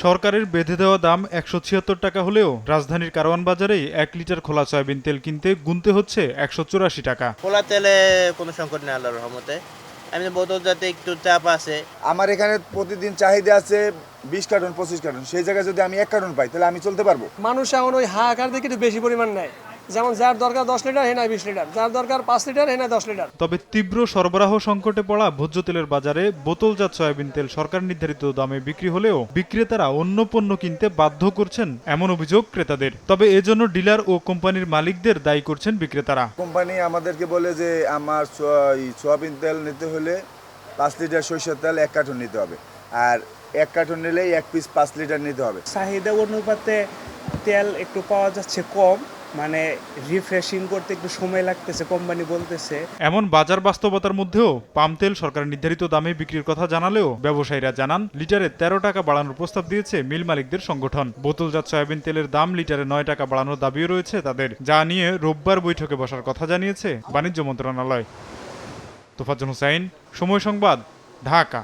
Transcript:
সরকারের বেঁধে দেওয়া দাম ১৭৬ টাকা হলেও রাজধানীর কারওয়ান বাজারেই ১ লিটার খোলা সয়াবিন তেল কিনতে গুনতে হচ্ছে ১৮৪ টাকা। খোলা তেলে কোনো সংকট নেই আল্লাহর রহমতে। এমনি বোতল যাতে একটু চাপ আছে। আমার এখানে প্রতিদিন চাহিদা আছে 20 কার্টন 25 কার্টন, সেই জায়গায় যদি আমি 1 কার্টন পাই তাহলে আমি চলতে পারবো। মানুষ এখন ওই হাহাকার দেখে একটু বেশি পরিমাণ নেয়, যেমন যার দরকার 10 লিটার হেনায় 20 লিটার, যার দরকার 5 লিটার হেনায় 10 লিটার। তবে তীব্র সরবরাহ সংকটে পড়া ভোজ্য তেলের বাজারে বোতলজাত সয়াবিন তেল সরকার নির্ধারিত দামে বিক্রি হলেও বিক্রেতারা অন্য পণ্য কিনতে বাধ্য করছেন এমন অভিযোগ ক্রেতাদের। তবে এজন্য ডিলার ও কোম্পানির মালিকদের দায়ী করছেন বিক্রেতারা। কোম্পানি আমাদেরকে বলে যে আমার সয়াবিন তেল নিতে হলে 5 লিটার সরিষার তেল 1 কার্টন নিতে হবে, আর 1 কার্টন নিলেই 1 পিস 5 লিটার নিতে হবে। চাহিদা অনুপাতে তেল একটু পাওয়া যাচ্ছে কম, মানে রিফ্রেশিং করতে একটু সময় লাগতেছে কোম্পানি বলতেছে। এমন বাজার বাস্তবতার মধ্যেও পাম তেল সরকার নির্ধারিত দামে বিক্রির কথা জানালেও ব্যবসায়ীরা জানান লিটারে 13 টাকা বাড়ানোর প্রস্তাব দিয়েছে মিল মালিকদের সংগঠন। বোতলজাত সয়াবিন তেলের দাম লিটারে 9 টাকা বাড়ানোর দাবিও রয়েছে তাদের, যা নিয়ে রোববার বৈঠকে বসার কথা জানিয়েছে বাণিজ্য মন্ত্রণালয়। তোফাজ্জল হোসাইন, সময় সংবাদ, ঢাকা।